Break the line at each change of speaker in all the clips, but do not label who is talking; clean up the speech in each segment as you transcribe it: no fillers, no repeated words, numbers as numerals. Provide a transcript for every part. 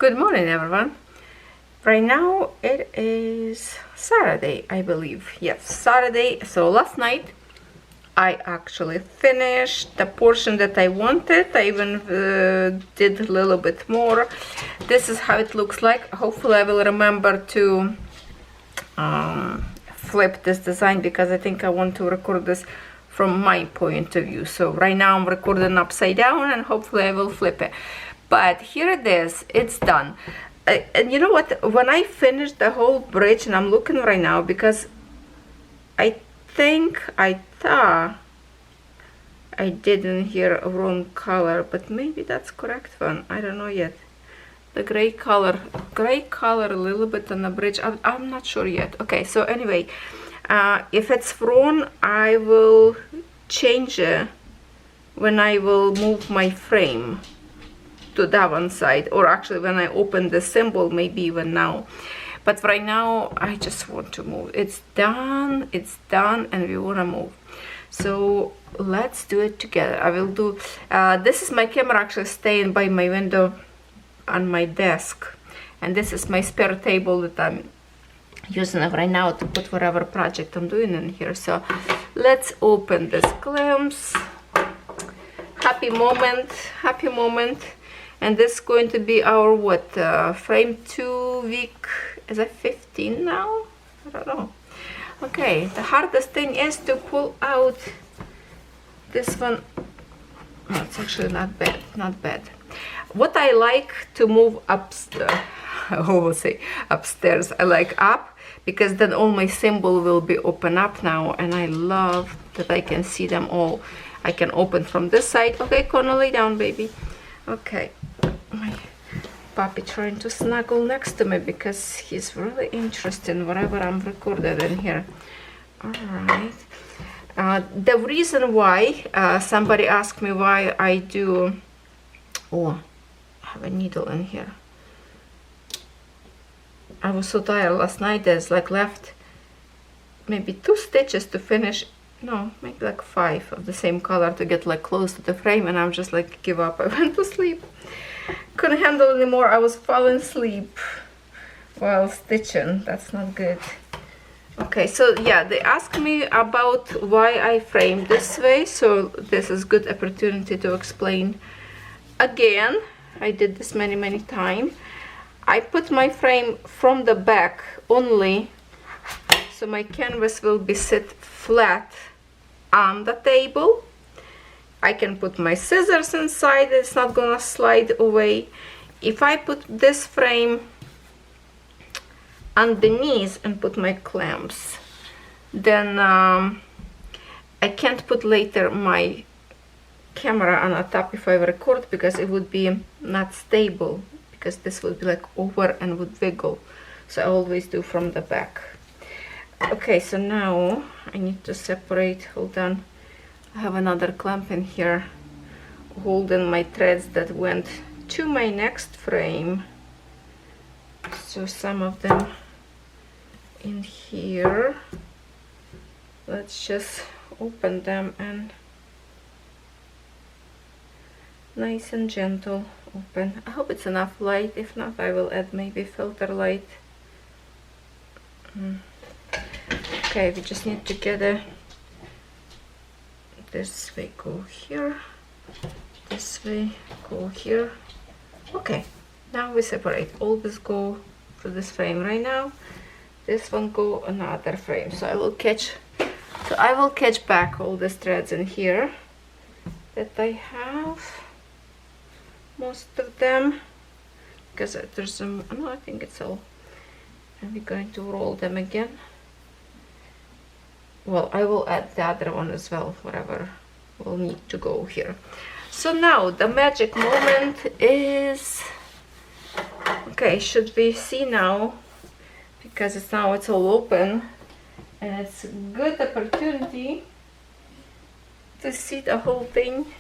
Good morning, everyone. Right now it is Saturday, I believe. Yes, Saturday. So last night I actually finished the portion that I wanted. I even did a little bit more. This is how it looks like. Hopefully I will remember to flip this design, because I think I want to record this from my point of view. So right now I'm recording upside down, and hopefully I will flip it. But here it is, it's done. And you know what, when I finished the whole bridge, and I'm looking right now because I thought I did in here a wrong color, but maybe that's correct one. I don't know yet. The gray color a little bit on the bridge. I'm not sure yet. Okay, so anyway, if it's wrong, I will change it when I will move my frame to that one side, or actually when I open the symbol, maybe even now. But right now I just want to move. It's done, and we want to move. So let's do it together. I will do this is my camera actually staying by my window on my desk, and this is my spare table that I'm using right now to put whatever project I'm doing in here. So let's open this glimpse. Happy moment. And this is going to be our frame 2 week, is it 15 now? I don't know. Okay, the hardest thing is to pull out this one. No, it's actually not bad. What I like to move upstairs, I like up, because then all my symbol will be open up now, and I love that I can see them all. I can open from this side. Okay, Connor, lay down, baby. Okay, my puppy trying to snuggle next to me because he's really interested in whatever I'm recording in here. All right. The reason why somebody asked me why I do. Oh, I have a needle in here. I was so tired last night. There's like left maybe 2 stitches to finish. No, maybe like 5 of the same color to get like close to the frame, and I'm just like, give up. I went to sleep. Couldn't handle anymore. I was falling asleep while stitching. That's not good. Okay, so yeah, they asked me about why I frame this way, so this is good opportunity to explain again. I did this many times. I put my frame from the back only, so my canvas will be sit flat on the table. I can put my scissors inside, it's not gonna slide away. If I put this frame underneath and put my clamps, then I can't put later my camera on the top if I record, because it would be not stable, because this would be like over and would wiggle. So I always do from the back. Okay, so now I need to separate. Hold on, I have another clamp in here holding my threads that went to my next frame. So some of them in here, let's just open them and nice and gentle open. I hope it's enough light. If not, I will add maybe filter light. Okay, we just need to get it this way, go here, this way, go here. Okay, now we separate. Always go to this frame right now. This one go another frame. So I will catch back all these threads in here that I have, most of them, because there's some. No, I think it's all. And we're going to roll them again. Well, I will add the other one as well, whatever will need to go here. So now the magic moment is, okay, should we see now, because it's all open, and it's a good opportunity to see the whole thing,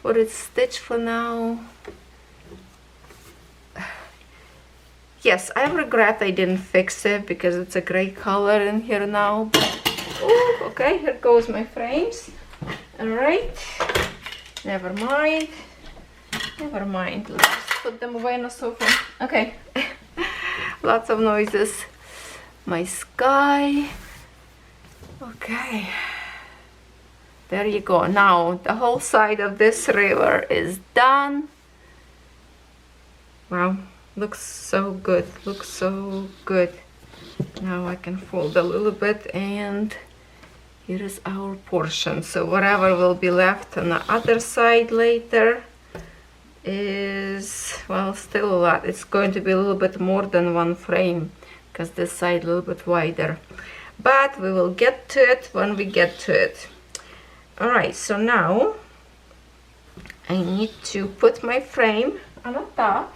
or it's stitched for now. Yes, I regret I didn't fix it, because it's a gray color in here now. Oh, okay, here goes my frames. All right, never mind. Let's put them away on the sofa. Okay. Lots of noises. My sky. Okay. There you go. Now the whole side of this river is done. Wow, looks so good. Looks so good. Now I can fold a little bit, and here is our portion. So whatever will be left on the other side later is, well, still a lot. It's going to be a little bit more than one frame because this side a little bit wider. But we will get to it when we get to it. All right, so now I need to put my frame on the top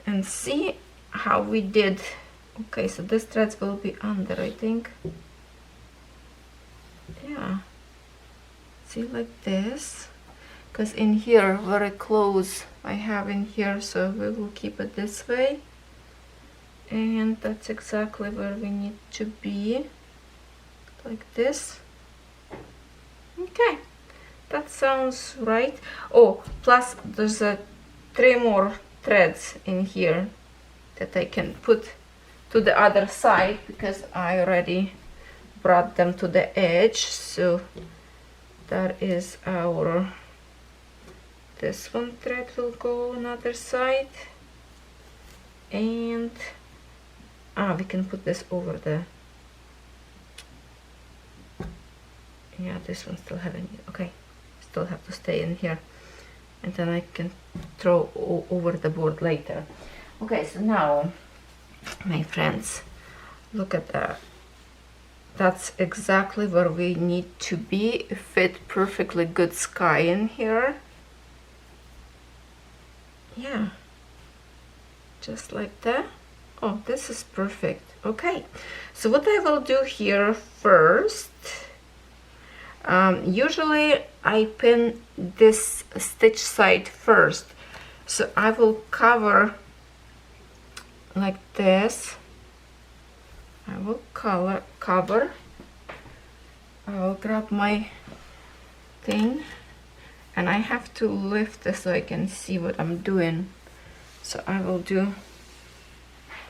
and see how we did. Okay, so this threads will be under, I think. Yeah, see, like this, because in here very close I have in here, so we will keep it this way, and that's exactly where we need to be, like this. Okay, that sounds right. Oh, plus there's 3 more threads in here that I can put to the other side because I already brought them to the edge. So that is our, this one thread will go on other side, and we can put this over the, yeah, this one still having, okay, still have to stay in here, and then I can throw over the board later. Okay, so now my friends, look at that. That's exactly where we need to be. Fit perfectly good sky in here. Yeah, just like that. Oh, this is perfect. Okay, so what I will do here first, usually I pin this stitch side first, so I will cover like this. I will cover. I will grab my thing, and I have to lift this so I can see what I'm doing. So I will do,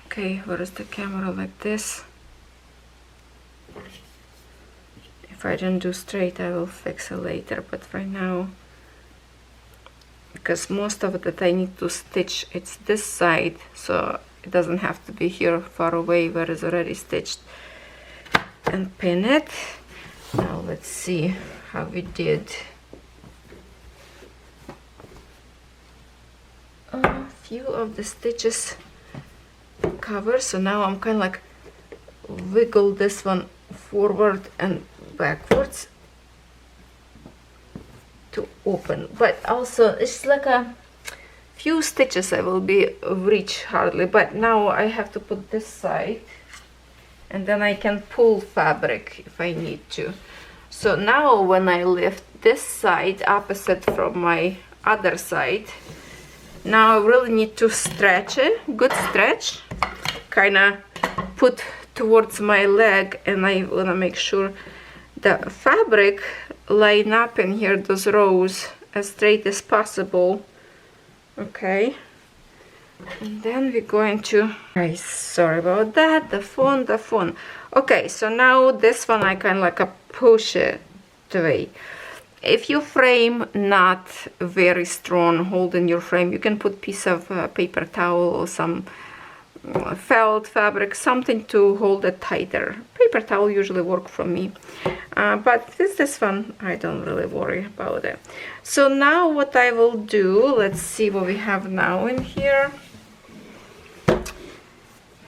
okay, where is the camera, like this. If I don't do straight, I will fix it later, but right now, because most of it I need to stitch, it's this side, so it doesn't have to be here far away where it's already stitched, and pin it. Now let's see how we did. A few of the stitches cover, so now I'm kind of like wiggle this one forward and backwards to open, but also it's like a few stitches I will be reach hardly, but now I have to put this side, and then I can pull fabric if I need to. So now when I lift this side opposite from my other side, now I really need to stretch it, good stretch, kind of put towards my leg, and I want to make sure the fabric line up in here, those rows, as straight as possible. Okay, and then we're going to, sorry about that, the phone. Okay, so now this one I kind of like push it away. If your frame not very strong, holding your frame, you can put piece of paper towel or some felt fabric, something to hold it tighter. Paper towel usually work for me, but this one I don't really worry about it. So now what I will do, let's see what we have now in here.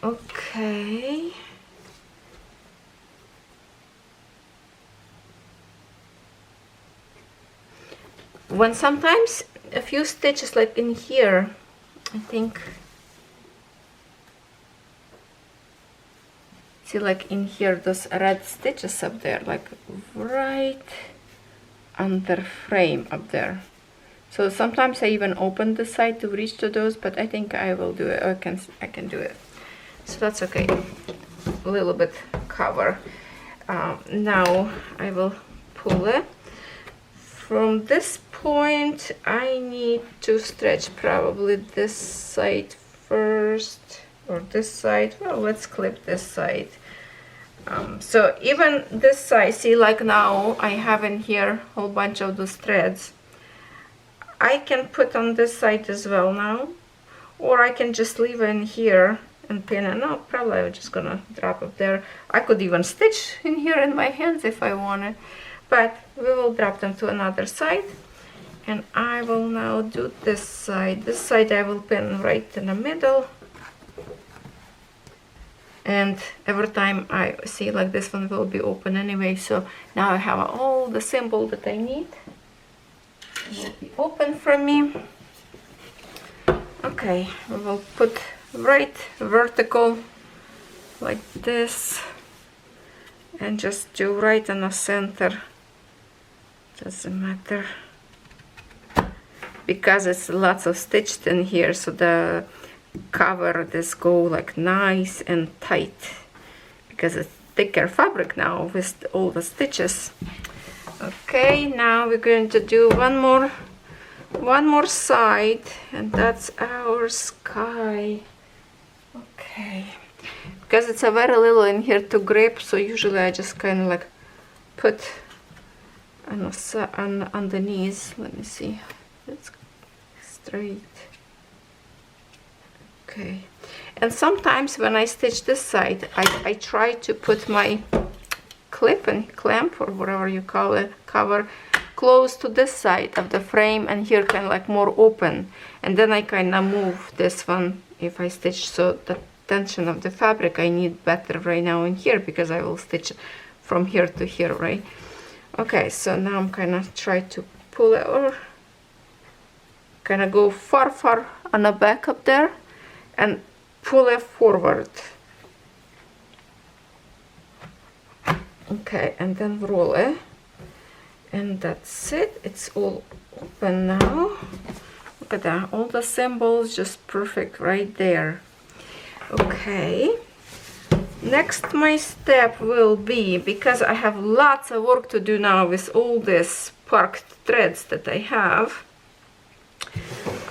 Okay, when sometimes a few stitches like in here, I think, see, like in here, those red stitches up there, like right under frame up there. So sometimes I even open the side to reach to those, but I think I will do it. I can do it. So that's okay. A little bit cover. Now I will pull it from this point I need to stretch probably this side first, or this side. Well, let's clip this side. So even this side, see, like now I have in here a whole bunch of those threads. I can put on this side as well now, or I can just leave it in here and pin it. No, probably I'm just gonna drop it there. I could even stitch in here in my hands if I wanted, but we will drop them to another side. And I will now do this side. This side I will pin right in the middle. And every time I see, like, this one will be open anyway, so now I have all the symbol that I need. It will be open for me. Okay, we will put right vertical like this and just do right in the center. Doesn't matter, because it's lots of stitched in here, so the cover this go like nice and tight, because it's thicker fabric now with all the stitches. Okay, now we're going to do one more side, and that's our sky. Okay, because it's a very little in here to grip, so usually I just kind of like put on the knees. Let me see, it's straight. Okay, and sometimes when I stitch this side, I try to put my clip and clamp, or whatever you call it, cover close to this side of the frame, and here kind of like more open, and then I kind of move this one if I stitch, so the tension of the fabric I need better right now in here, because I will stitch from here to here, right? Okay, so now I'm kind of try to pull it, or kind of go far on the back up there and pull it forward. Okay, and then roll it, and that's it. It's all open now. Look at that, all the symbols just perfect right there. Okay, next my step will be, because I have lots of work to do now with all these parked threads that I have,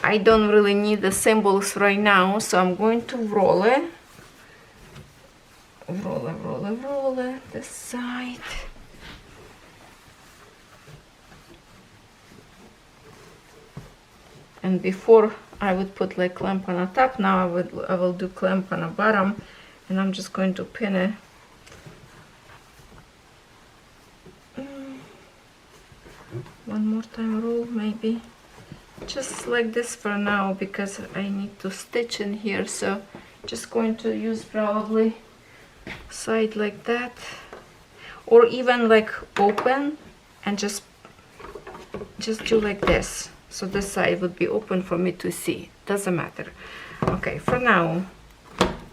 I don't really need the symbols right now, so I'm going to roll it. Roll it this side. And before I would put like clamp on the top, now I will do clamp on the bottom, and I'm just going to pin it. One more time roll, maybe. Just like this for now, because I need to stitch in here, so just going to use probably side like that, or even like open and just do like this, so this side would be open for me to see. Doesn't matter. Okay, for now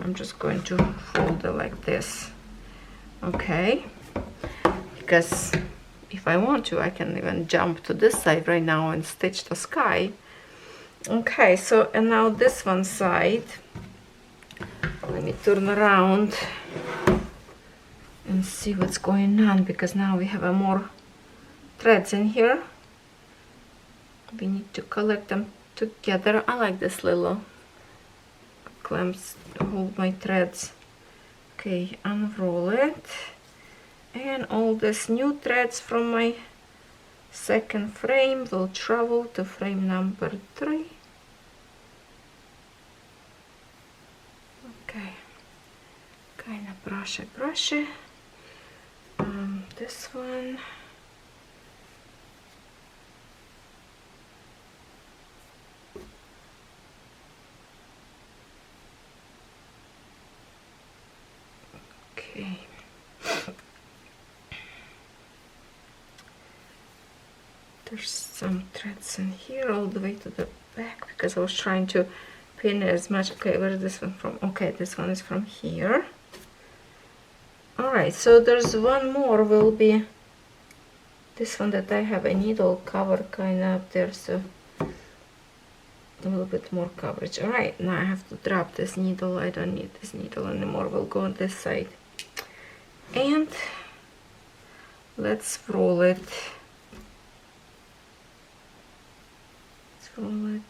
I'm just going to fold it like this. Okay, because if I want to, I can even jump to this side right now and stitch the sky. Okay, so, and now this one side, let me turn around and see what's going on, because now we have more threads in here. We need to collect them together. I like this little clamps to hold my threads. Okay, unroll it, and all these new threads from my second frame will travel to frame number 3. Okay, kind of brush it. This one. Okay. There's some threads in here all the way to the back, because I was trying to pin as much. Okay, where is this one from? Okay, this one is from here. Alright, so there's one more, will be this one that I have a needle cover kind of up there, so a little bit more coverage. Alright, now I have to drop this needle. I don't need this needle anymore. We'll go on this side. And let's roll it. roll it.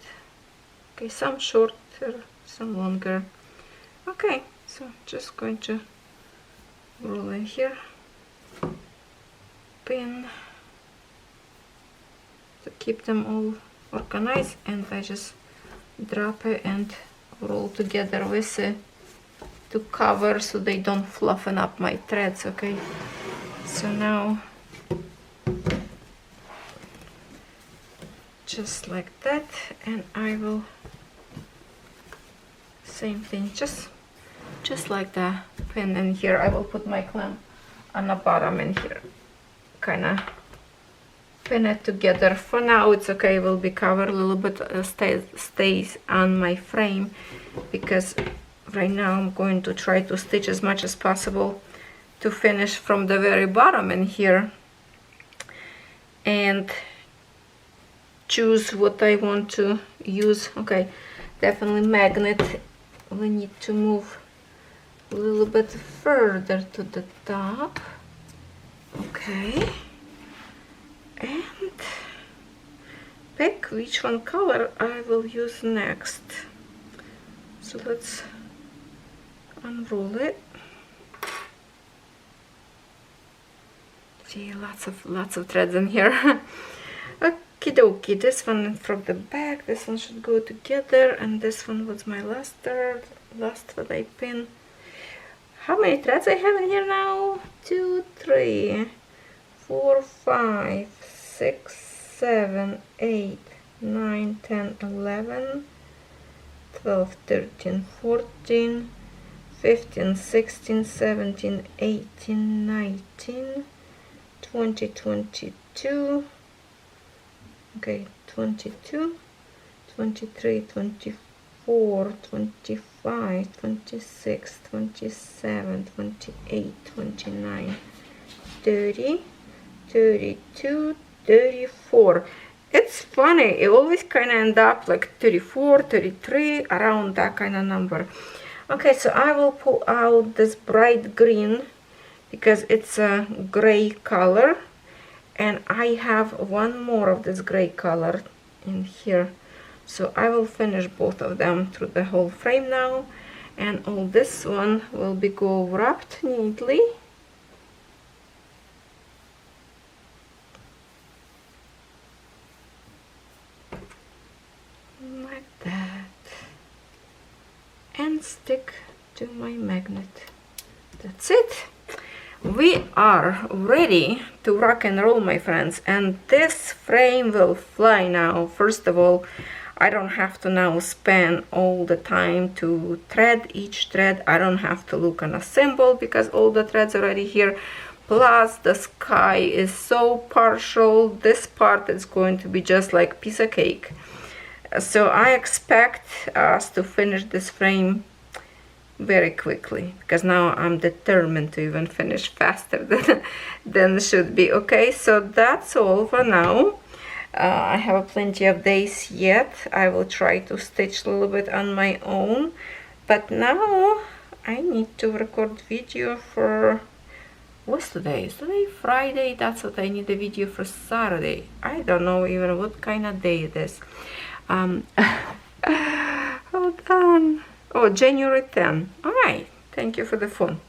Okay, some shorter, some longer. Okay, so just going to roll in here, pin, to keep them all organized, and I just drop it and roll together with it to cover so they don't fluffen up my threads. Okay, so now just like that, and I will same thing, just like the pin in here. I will put my clamp on the bottom in here, kind of pin it together. For now it's okay, it will be covered a little bit, stays on my frame, because right now I'm going to try to stitch as much as possible to finish from the very bottom in here and choose what I want to use. Okay, definitely magnet, we need to move a little bit further to the top. Okay, and pick which one color I will use next. So let's unroll it. See, lots of threads in here. Okie dokie, this one from the back, this one should go together, and this one was my last that I pin. How many threads I have in here now? 2, 3, 4, 5, 6, 7, 8, 9, 10, 11, 12, 13, 14, 15, 16, 17, 18, 19, 20, 22, okay, 22, 23, 24, 25, 26, 27, 28, 29, 30, 32, 34. It's funny, it always kind of end up like 34, 33, around that kind of number. Okay, so I will pull out this bright green because it's a gray color, and I have one more of this gray color in here. So I will finish both of them through the whole frame now, and all this one will be go wrapped neatly. Like that. And stick to my magnet. That's it. We are ready to rock and roll, my friends, and this frame will fly now. First of all, I don't have to now spend all the time to thread each thread. I don't have to look on a symbol because all the threads are already here. Plus the sky is so partial, this part is going to be just like piece of cake. So I expect us to finish this frame very quickly, because now I'm determined to even finish faster than should be. Okay, so that's all for now. I have plenty of days yet. I will try to stitch a little bit on my own, but now I need to record video for, what's today? Is today Friday? That's what I need a video for Saturday. I don't know even what kind of day it is. Hold on. Oh, January 10. All right, thank you for the phone.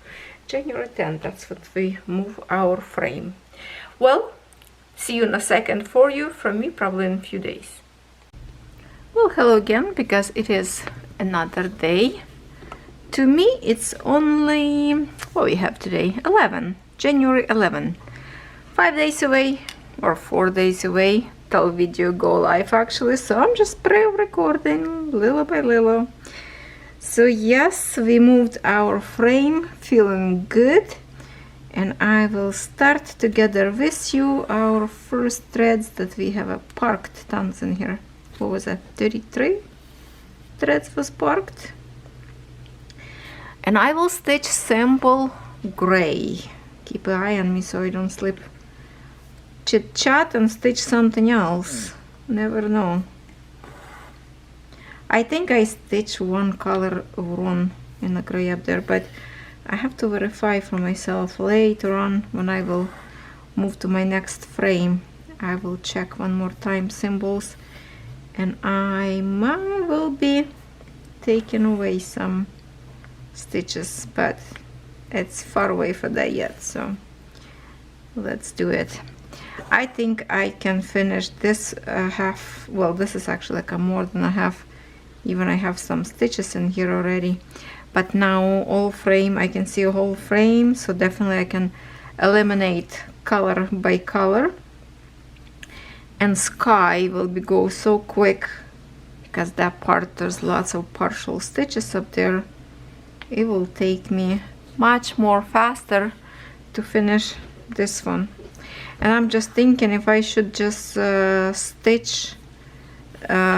January 10, that's what we move our frame. Well, see you in a second for you, from me probably in a few days. Well, hello again, because it is another day. To me, it's only, what we have today, 11, January 11. 5 days away, or 4 days away, till video go live actually, so I'm just pre-recording little by little. So yes, we moved our frame, feeling good, and I will start together with you our first threads that we have parked tons in here. What was that? 33 threads was parked, and I will stitch simple gray. Keep an eye on me so I don't slip, chit chat and stitch something else. Never know. I think I stitched one color wrong in the gray up there, but I have to verify for myself later on when I will move to my next frame. I will check one more time symbols and I will be taking away some stitches, but it's far away for that yet, so let's do it. I think I can finish this half. Well, this is actually like a more than a half, even I have some stitches in here already, but now all frame, I can see a whole frame, so definitely I can eliminate color by color. And sky will go so quick because that part, there's lots of partial stitches up there. It will take me much more faster to finish this one. And I'm just thinking if I should just stitch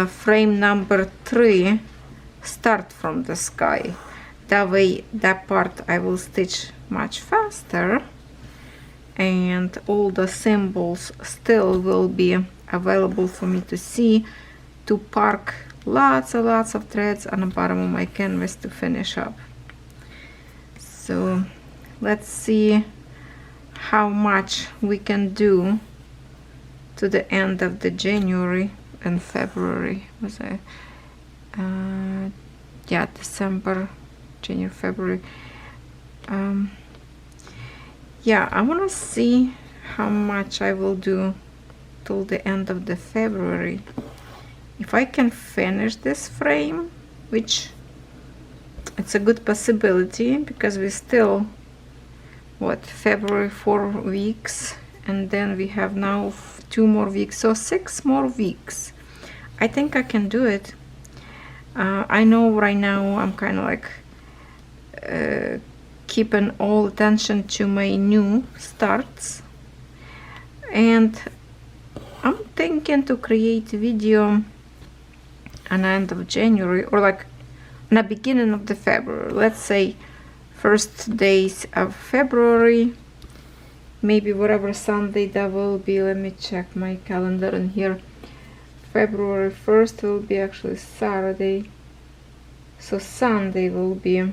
frame number 3, start from the sky. That way that part I will stitch much faster, and all the symbols still will be available for me to see, to park lots and lots of threads on the bottom of my canvas to finish up. So let's see how much we can do to the end of the January and February. Was I yeah, December, January, February. Yeah, I want to see how much I will do till the end of the February. If I can finish this frame, which it's a good possibility because we still, what, February 4 weeks, and then we have now 2 more weeks, so 6 more weeks. I think I can do it. I know right now I'm kind of like keeping all attention to my new starts, and I'm thinking to create a video on the end of January, or like in the beginning of the February, let's say first days of February, maybe whatever Sunday that will be. Let me check my calendar in here. February 1st will be actually Saturday, so Sunday will be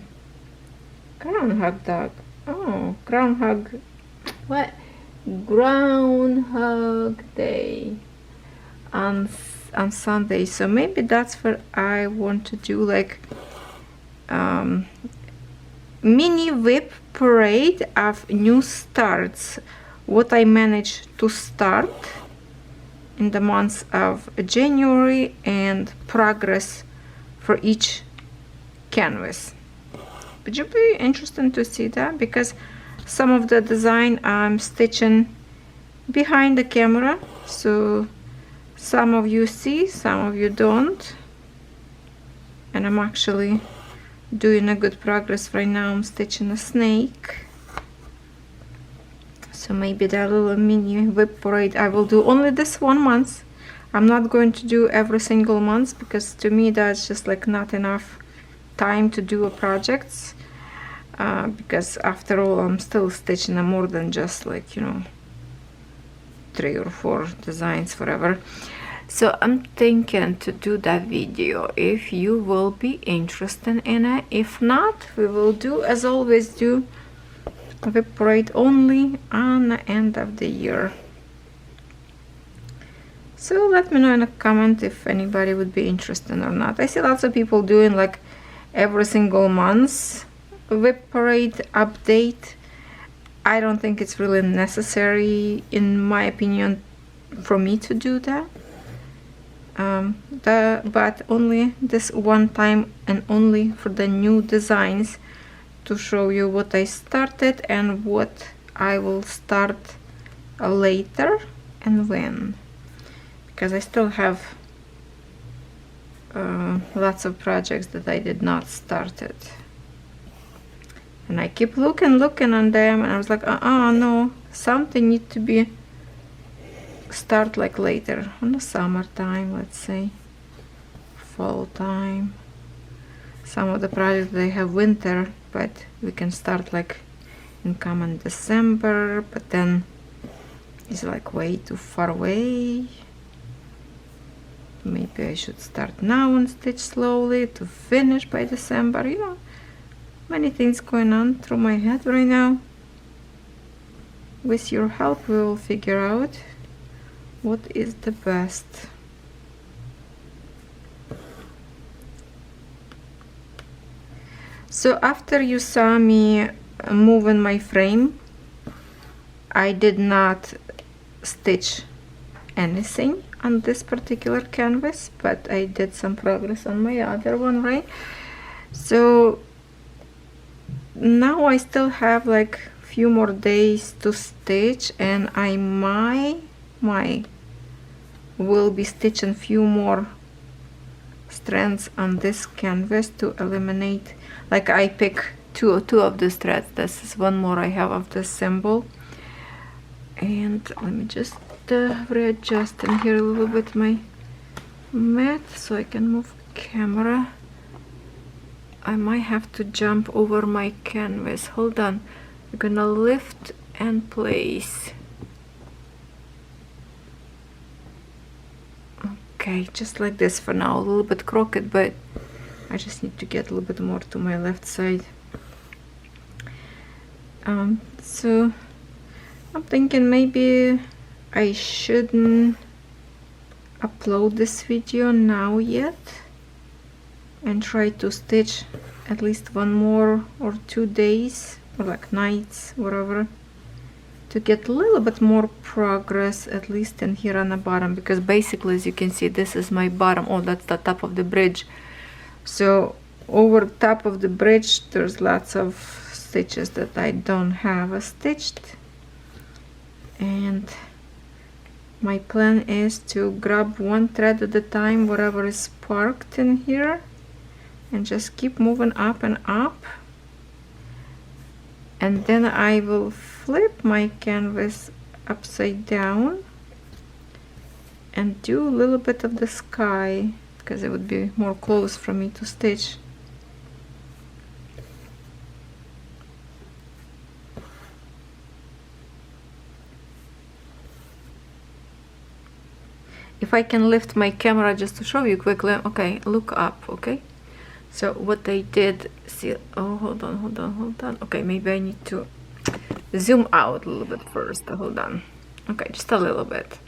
Groundhog Dog. Oh, Groundhog, what? Groundhog Day on Sunday. So maybe that's what I want to do, like mini whip parade of new starts, what I managed to start in the months of January, and progress for each canvas. Would you be interested to see that? Because some of the design I'm stitching behind the camera, so some of you see, some of you don't, and I'm actually doing a good progress right now. I'm stitching a snake, so maybe that little mini whip parade I will do only this 1 month. I'm not going to do every single month, because to me that's just like not enough time to do a projects, because after all I'm still stitching more than just like, you know, 3 or 4 designs forever. So I'm thinking to do that video if you will be interested in it. If not, we will do as always, do whip parade only on the end of the year. So let me know in a comment if anybody would be interested or not. I see lots of people doing like every single month whip parade update. I don't think it's really necessary, in my opinion, for me to do that. But only this one time, and only for the new designs, to show you what I started and what I will start later and when, because I still have lots of projects that I did not start it, and I keep looking on them, and I was like, no, something need to be start like later, on the summertime, let's say fall time. Some of the projects they have winter, but we can start like in common December, but then it's like way too far away. Maybe I should start now and stitch slowly to finish by December. You know, many things going on through my head right now. With your help we will figure out what is the best. So after you saw me moving my frame, I did not stitch anything on this particular canvas, but I did some progress on my other one, right? So now I still have like few more days to stitch, and I will be stitching few more strands on this canvas to eliminate, like I pick two of these threads. This is one more I have of this symbol. And let me just readjust in here a little bit my mat so I can move camera. I might have to jump over my canvas. Hold on. We're gonna lift and place. Okay, just like this for now. A little bit crooked, but I just need to get a little bit more to my left side. So I'm thinking maybe I shouldn't upload this video now yet and try to stitch at least one more or 2 days, or like nights, whatever, to get a little bit more progress, at least in here on the bottom, because basically, as you can see, this is my bottom. Oh, that's the top of the bridge. So over top of the bridge there's lots of stitches that I don't have stitched, and my plan is to grab one thread at a time, whatever is parked in here, and just keep moving up and up. And then I will flip my canvas upside down and do a little bit of the sky, because it would be more close for me to stitch. If I can lift my camera just to show you quickly. Okay, look up. Okay, so what I did, see, oh, hold on. Okay, maybe I need to zoom out a little bit first. Hold on. Okay, just a little bit.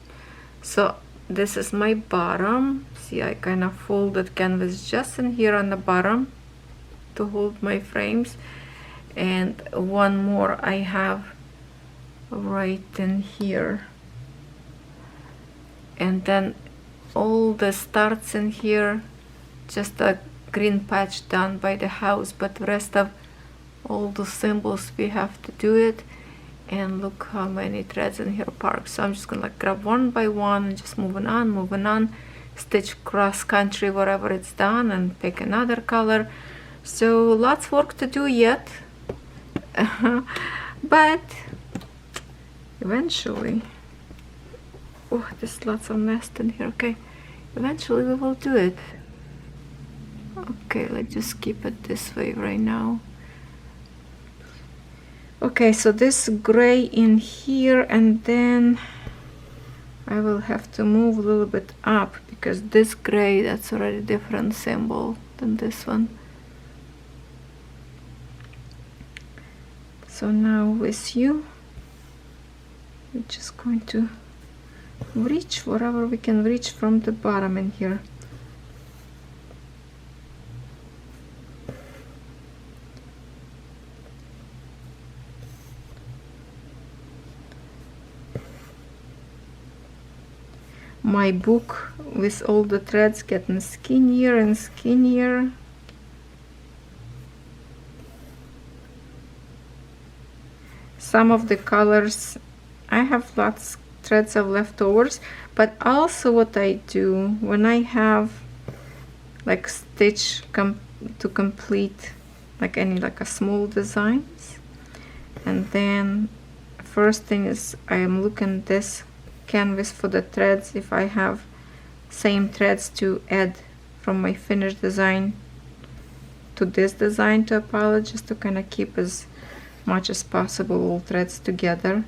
So this is my bottom. See, I kind of folded canvas just in here on the bottom to hold my frames, and one more I have right in here, and then all the starts in here, just a green patch done by the house, but the rest of all the symbols we have to do it. And look how many threads in here parked. So I'm just gonna like grab one by one and just moving on, stitch cross country wherever it's done, and pick another color. So lots of work to do yet, but eventually, oh, there's lots of nest in here. Okay, eventually we will do it. Okay, let's just keep it this way right now. Okay, so this gray in here, and then I will have to move a little bit up, because this gray, that's already a different symbol than this one. So now with you, we're just going to reach wherever we can reach from the bottom in here. My book with all the threads getting skinnier and skinnier. Some of the colors, I have lots threads of leftovers, but also what I do when I have like stitch to complete like any like a small designs, and then first thing is I am looking this canvas for the threads, if I have same threads to add from my finished design to this design to a palette, just to kind of keep as much as possible all threads together.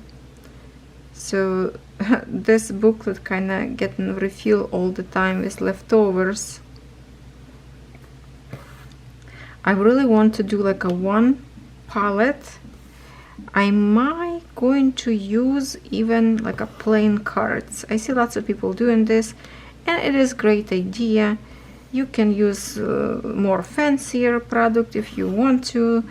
So this booklet kind of getting refilled all the time with leftovers. I really want to do like a one palette. I might going to use even like a plain cards. I see lots of people doing this, and it is great idea. You can use more fancier product if you want to,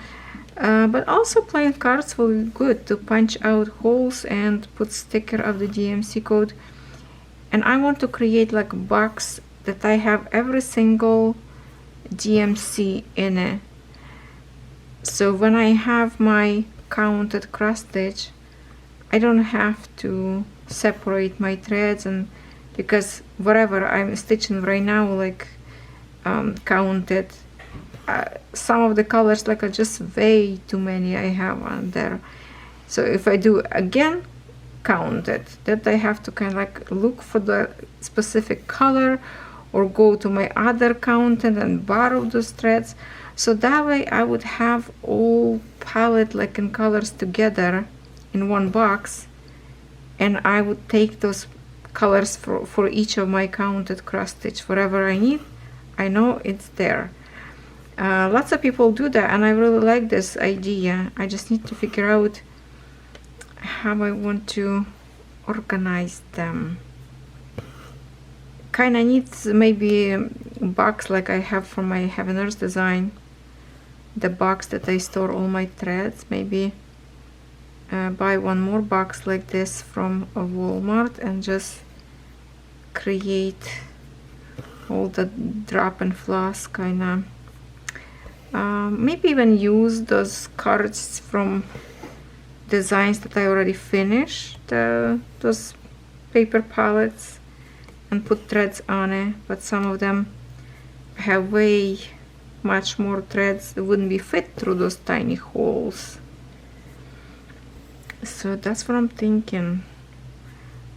but also plain cards will be good to punch out holes and put sticker of the DMC code. And I want to create like a box that I have every single DMC in it. So when I have my counted cross stitch, I don't have to separate my threads, and because whatever I'm stitching right now, like counted, some of the colors like are just way too many I have on there. So if I do again counted, that I have to kind of like look for the specific color or go to my other counted and borrow those threads. So that way I would have all palette like in colors together in one box, and I would take those colors for each of my counted cross stitch. Whatever I need, I know it's there. Lots of people do that, and I really like this idea. I just need to figure out how I want to organize them. Kind of needs maybe a box like I have for my Heaven Earth design, the box that I store all my threads. Maybe buy one more box like this from a Walmart and just create all the drop and floss kind of. Maybe even use those cards from designs that I already finished, those paper palettes, and put threads on it, but some of them have way much more threads that wouldn't be fit through those tiny holes. So that's what I'm thinking.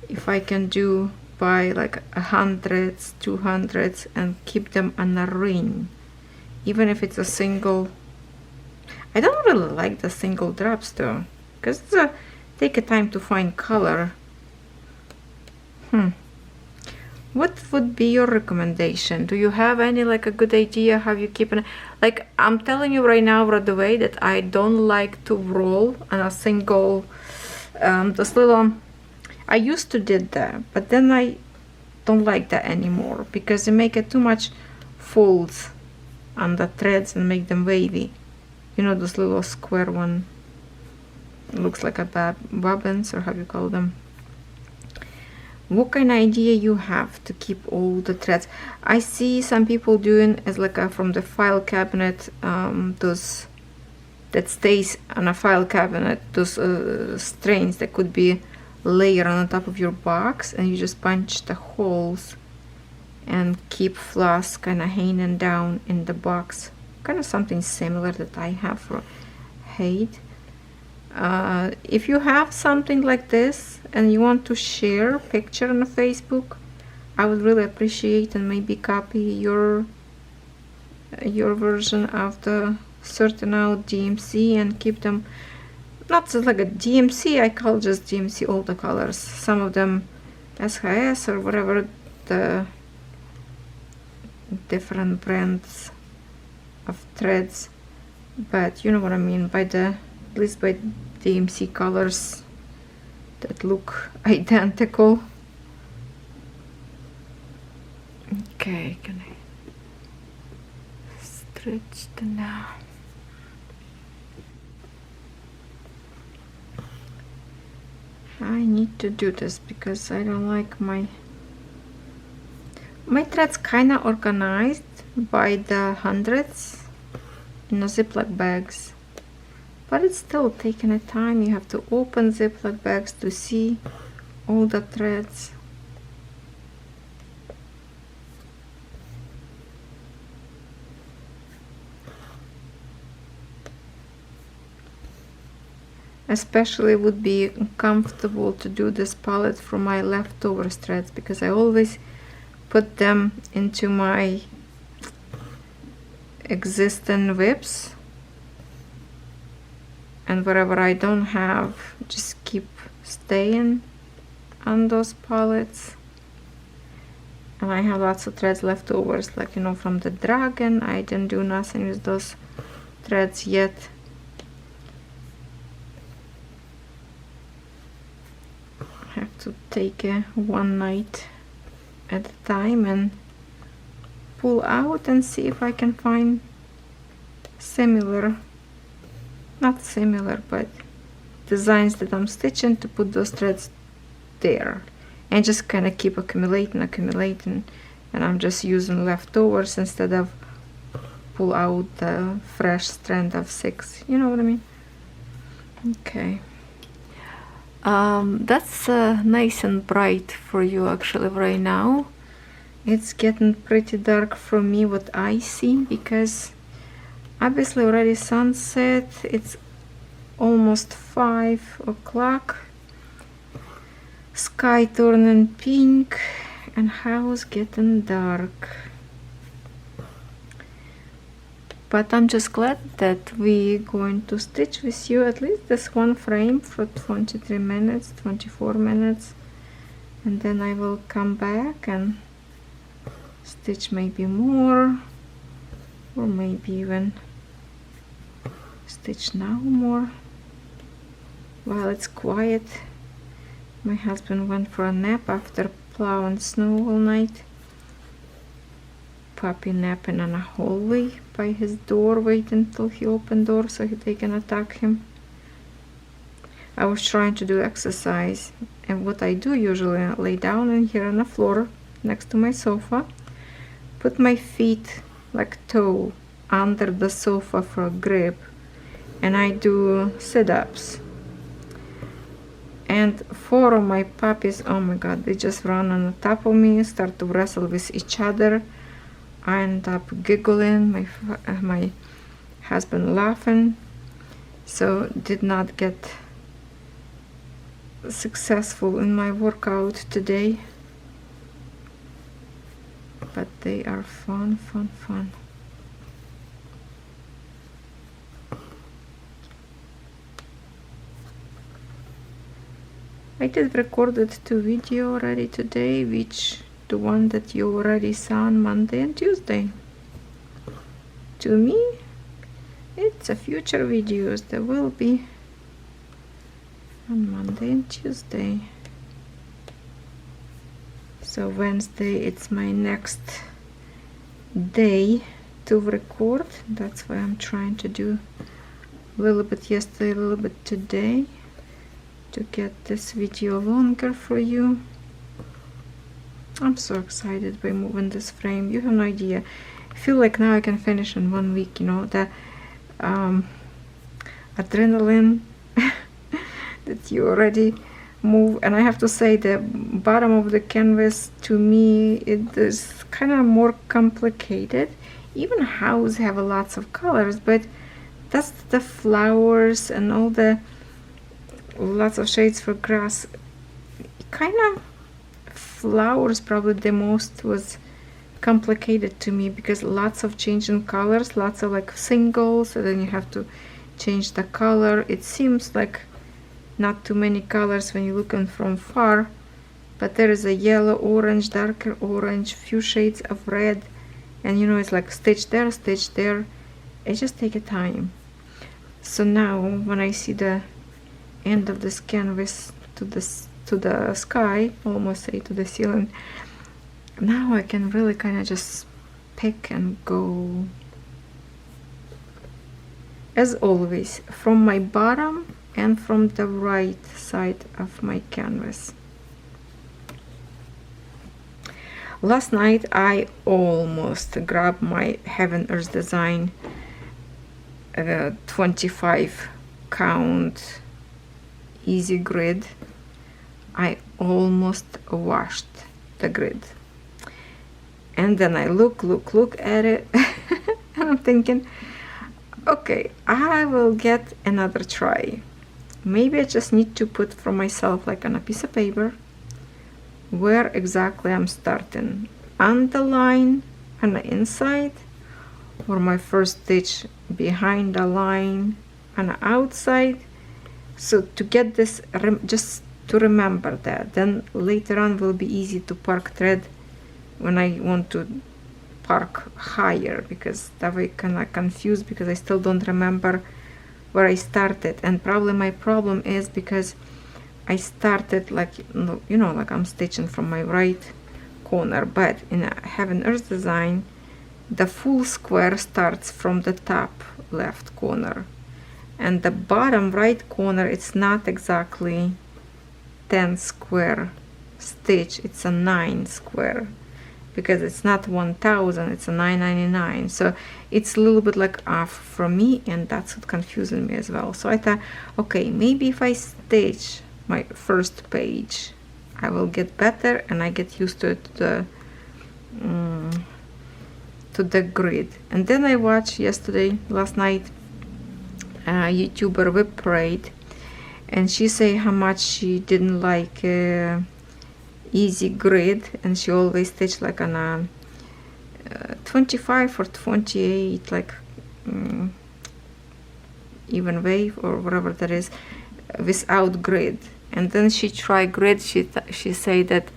If I can do by like 100s, 200s and keep them on a ring, even if it's a single. I don't really like the single drops though, because it's take a time to find color. What would be your recommendation? Do you have any like a good idea how you keep it? Like I'm telling you right now right away that I don't like to roll on a single this little. I used to did that, but then I don't like that anymore because it make it too much folds on the threads and make them wavy. You know, those little square one. It looks like a bobbins, or how you call them. What kind of idea you have to keep all the threads? I see some people doing as like from the file cabinet, those that stays on a file cabinet, those strains that could be layered on the top of your box, and you just punch the holes and keep floss kind of hanging down in the box. Kind of something similar that I have for Hate. If you have something like this and you want to share a picture on Facebook, I would really appreciate, and maybe copy your version of the certain out DMC and keep them not just like a DMC, I call just DMC all the colors, some of them SHS or whatever the different brands of threads, but you know what I mean by the, at least by DMC colors that look identical. Okay, can I stretch the now? I need to do this because I don't like my threads kind of organized by the hundreds in the Ziploc bags, but it's still taking a time. You have to open Ziploc bags to see all the threads. Especially would be comfortable to do this palette from my leftover threads, because I always put them into my existing whips, and whatever I don't have just keep staying on those palettes. And I have lots of threads leftovers, like, you know, from the dragon. I didn't do nothing with those threads yet. Have to take one night at a time and pull out and see if I can find similar, not similar, but designs that I'm stitching to put those threads there, and just kind of keep accumulating, and I'm just using leftovers instead of pull out the fresh strand of 6, you know what I mean? Okay. That's nice and bright for you actually right now. It's getting pretty dark for me what I see, because obviously already sunset. It's almost 5 o'clock. Sky turning pink and house getting dark. But I'm just glad that we're going to stitch with you at least this one frame for 23 minutes, 24 minutes, and then I will come back and stitch maybe more, or maybe even stitch now more while it's quiet. My husband went for a nap after plowing snow all night. Puppy napping in a hallway by his door, waiting till he opened door so they can attack him. I was trying to do exercise, and what I do usually, I lay down in here on the floor next to my sofa, put my feet like toe under the sofa for a grip, and I do sit-ups. And 4 of my puppies, oh my god, they just run on the top of me, start to wrestle with each other. I end up giggling, my husband laughing, so did not get successful in my workout today, but they are fun. I did recorded 2 videos already today, which the one that you already saw on Monday and Tuesday. To me, it's a future videos that will be on Monday and Tuesday. So Wednesday, it's my next day to record. That's why I'm trying to do a little bit yesterday, a little bit today, to get this video longer for you. I'm so excited by moving this frame. You have no idea. I feel like now I can finish in 1 week, you know, the adrenaline that you already move. And I have to say, the bottom of the canvas, to me, it is kind of more complicated. Even houses have lots of colors, but that's the flowers and all the lots of shades for grass. Kind of flowers probably the most was complicated to me, because lots of changing colors, lots of like singles, and then you have to change the color. It seems like not too many colors when you're looking from far, but there is a yellow, orange, darker orange, few shades of red, and you know, it's like stitch there, stitch there. It just takes a time. So now when I see the end of this canvas to the sky, almost say to the ceiling, now I can really kind of just pick and go. As always, from my bottom and from the right side of my canvas. Last night I almost grabbed my Heaven Earth Design 25 count easy grid. I almost washed the grid, and then I look at it and I'm thinking, okay, I will get another try. Maybe I just need to put for myself, like on a piece of paper, where exactly I'm starting, on the line on the inside, or my first stitch behind the line on the outside. So to get this, just to remember that, then later on will be easy to park thread when I want to park higher, because that way kind of confused, because I still don't remember where I started. And probably my problem is because I started like, you know, like I'm stitching from my right corner, but in a Heaven Earth Design the full square starts from the top left corner, and the bottom right corner, it's not exactly 10 square stitch, it's a 9 square, because it's not 1000, it's a 999. So it's a little bit like off from me, and that's what confusing me as well. So I thought, okay, maybe if I stitch my first page, I will get better and I get used to it, to the grid. And then I watched last night, YouTuber Whip Parade, and she say how much she didn't like easy grid, and she always stitch like on a 25 or 28, like even wave or whatever that is, without grid. And then she tried grid. She said that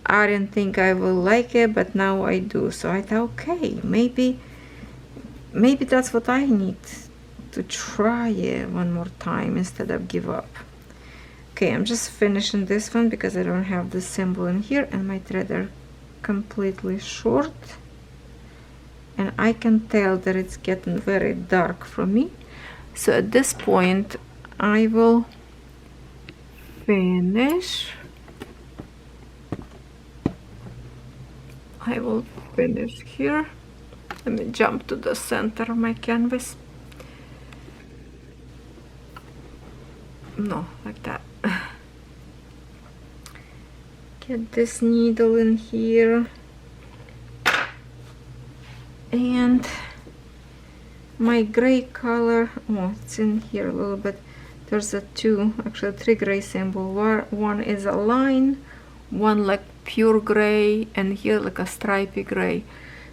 I didn't think I will like it, but now I do. So I thought, okay, maybe that's what I need to try it one more time instead of give up. Okay, I'm just finishing this one because I don't have the symbol in here, and my thread are completely short, and I can tell that it's getting very dark for me. So at this point I will finish. Here. Let me jump to the center of my canvas. No, like that. Get this needle in here, and my gray color, oh, it's in here a little bit. There's actually three gray symbol. One is a line, one like pure gray, and here like a stripy gray.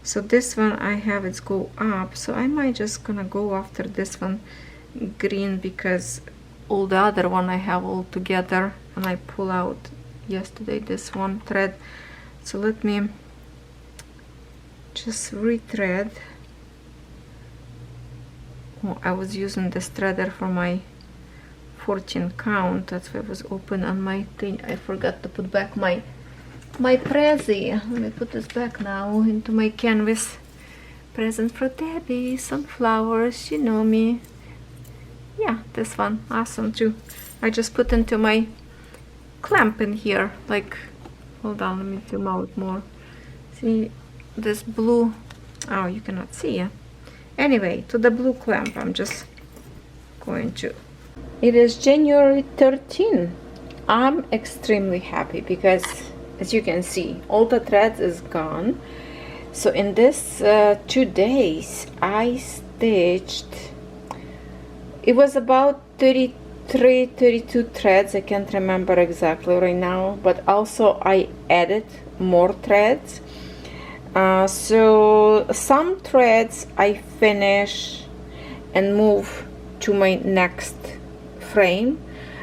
So this one I have it's go up, so I might just gonna go after this one green, because all the other one I have all together, and I pull out yesterday this one thread. So let me just rethread. Oh, I was using this threader for my 14 count, that's why it was open on my thing. I forgot to put back my Prezi. Let me put this back now into my canvas. Present for Debbie, sunflowers, you know me. Yeah, this one, awesome too. I just put into my clamp in here, like, hold on, let me zoom out more. See this blue, oh, you cannot see it. Anyway, to the blue clamp, I'm just going to. It is January 13. I'm extremely happy because, as you can see, all the threads is gone. So in this 2 days, I stitched, it was about 33, 32 threads. I can't remember exactly right now, but also I added more threads. So some threads I finish and move to my next frame.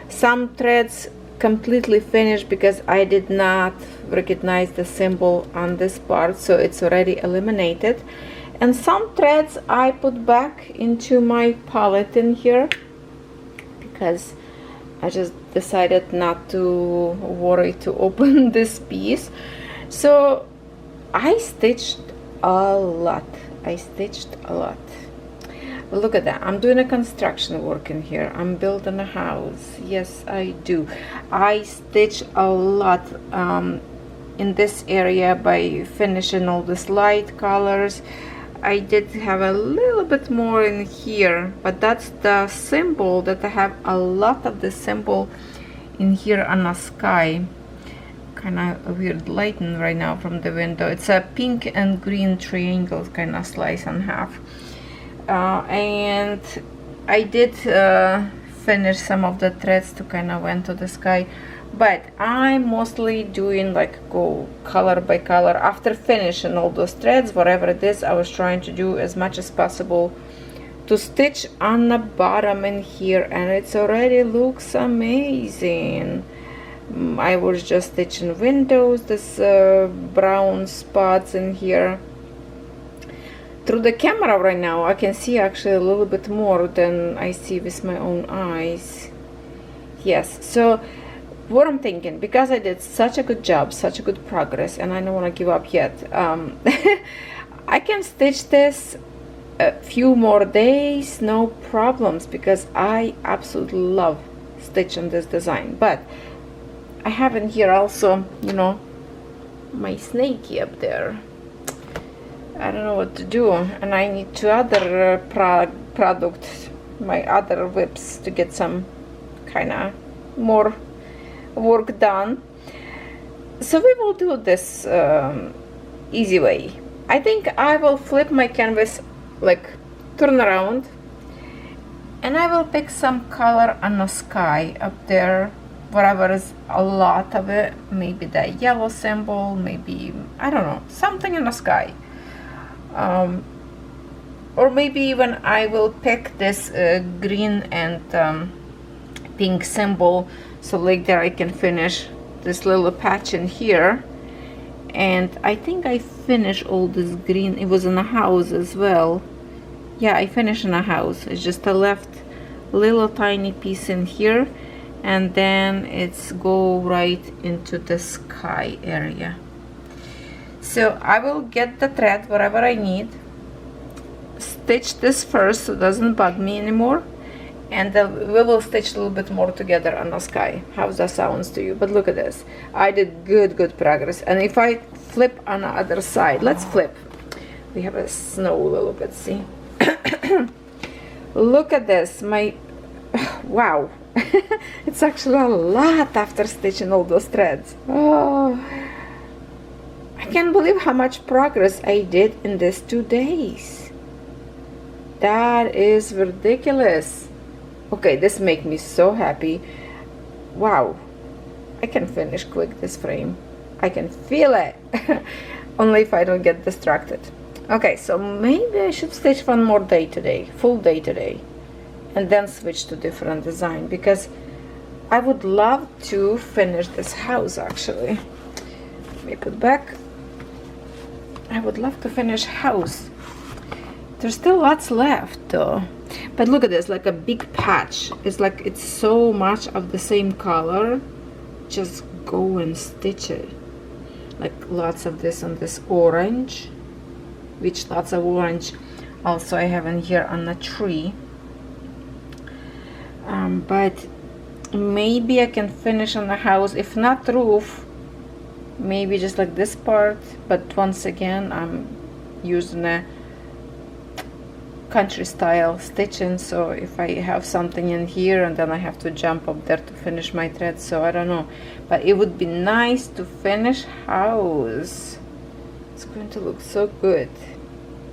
Some threads completely finished because I did not recognize the symbol on this part, so it's already eliminated. And some threads I put back into my palette in here because I just decided not to worry to open this piece. So I stitched a lot. Look at that. I'm doing a construction work in here. I'm building a house. Yes, I do. I stitch a lot in this area by finishing all these light colors. I did have a little bit more in here, but that's the symbol that I have a lot of the symbol in here on the sky. Kind of weird lighting right now from the window. It's a pink and green triangle kind of slice in half. And I did finish some of the threads to kind of went to the sky, but I'm mostly doing like go color by color. After finishing all those threads, whatever it is, I was trying to do as much as possible to stitch on the bottom in here, and it's already looks amazing. I was just stitching windows, this brown spots in here. Through the camera right now I can see actually a little bit more than I see with my own eyes. Yes, so what I'm thinking, because I did such a good job, such a good progress, and I don't want to give up yet, I can stitch this a few more days, no problems, because I absolutely love stitching this design. But I have in here also, you know, my snaky up there. I don't know what to do, and I need two other products, my other whips, to get some kind of more work done. So we will do this easy way. I think I will flip my canvas, like turn around, and I will pick some color on the sky up there, wherever is a lot of it. Maybe the yellow symbol, maybe, I don't know, something in the sky. Or maybe even I will pick this green and pink symbol, so like there I can finish this little patch in here. And I think I finished all this green. It was in a house as well. Yeah, I finished in a house. It's just I left little tiny piece in here, and then it's go right into the sky area. So I will get the thread wherever I need, stitch this first so it doesn't bug me anymore, and then we will stitch a little bit more together on the sky. How's that sounds to you? But look at this, I did good progress. And if I flip on the other side, let's flip. We have a snow a little bit, see? Look at this, my wow. It's actually a lot after stitching all those threads. Oh, I can't believe how much progress I did in these 2 days. That is ridiculous. Okay, this makes me so happy. Wow, I can finish quick this frame. I can feel it. Only if I don't get distracted. Okay, so maybe I should stitch one more day today, full day today, and then switch to different design, because I would love to finish this house actually. Let me put back. I would love to finish house. There's still lots left though. But look at this, like a big patch. It's like it's so much of the same color. Just go and stitch it. Like lots of this on this orange, which lots of orange also I have in here on the tree. But maybe I can finish on the house, if not roof, maybe just like this part. But once again, I'm using a country style stitching, so if I have something in here and then I have to jump up there to finish my thread, so I don't know. But it would be nice to finish house. It's going to look so good,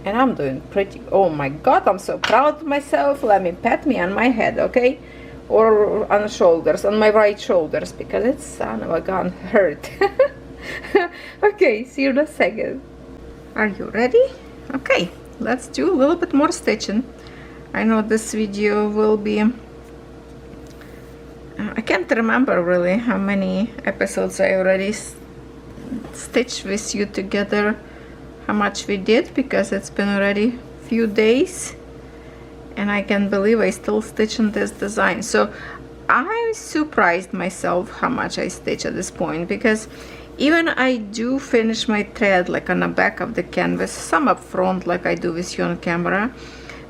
and I'm doing pretty. Oh my god, I'm so proud of myself. Let me pat me on my head, okay, or on the shoulders, on my right shoulders, because it's son of a gun hurt. Okay, see you in a second. Are you ready? Okay, let's do a little bit more stitching. I know this video will be I can't remember really how many episodes I already stitched with you together, how much we did, because it's been already a few days, and I can't believe I still stitching this design. So I surprised myself how much I stitch at this point, because even I do finish my thread like on the back of the canvas, some up front like I do with you on camera,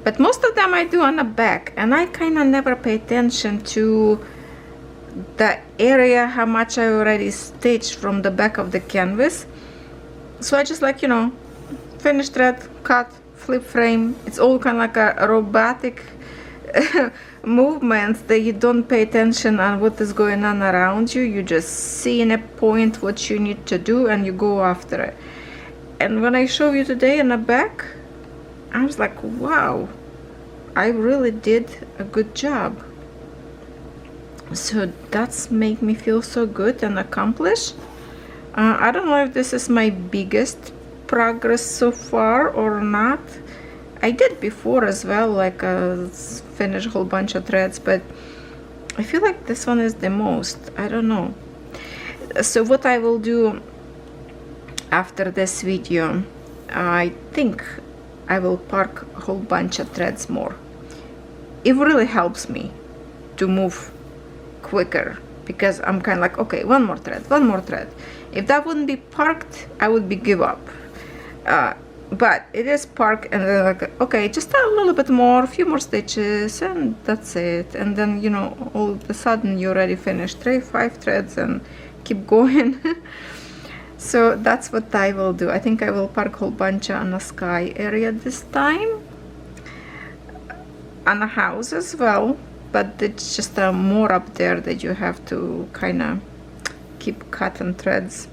but most of them I do on the back, and I kind of never pay attention to the area how much I already stitched from the back of the canvas. So I just, like, you know, finish thread, cut, flip frame. It's all kind of like a robotic movements that you don't pay attention on what is going on around you. You just see in a point what you need to do and you go after it. And when I show you today in the back, I was like, wow, I really did a good job. So that's make me feel so good and accomplished. I don't know if this is my biggest progress so far or not. I did before as well, like finish a whole bunch of threads, but I feel like this one is the most. I don't know. So what I will do after this video, I think I will park a whole bunch of threads more. It really helps me to move quicker, because I'm kind of like, okay, one more thread. If that wouldn't be parked, I would be give up. but it is park, and then like, okay, just a little bit more, a few more stitches, and that's it. And then, you know, all of a sudden you already finished 5 threads and keep going. So that's what I will do. I think I will park a whole bunch on a sky area this time, on a house as well, but it's just more up there that you have to kind of keep cutting threads.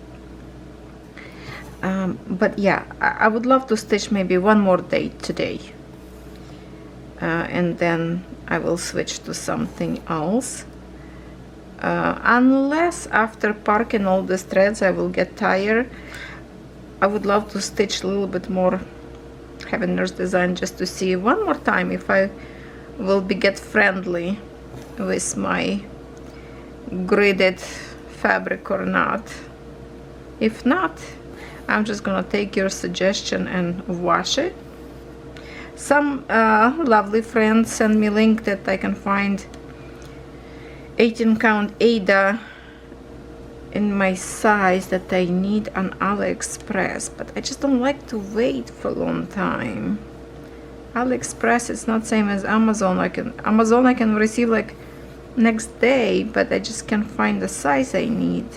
But yeah, I would love to stitch maybe one more day today, and then I will switch to something else, unless after parking all these threads I will get tired. I would love to stitch a little bit more Heaven Nurse design, just to see one more time if I will get friendly with my gridded fabric or not. If not, I'm just gonna take your suggestion and wash it. Some lovely friends send me link that I can find 18 count Ada in my size that I need on AliExpress, but I just don't like to wait for a long time. AliExpress is not same as Amazon. Amazon I can receive like next day, but I just can't find the size I need.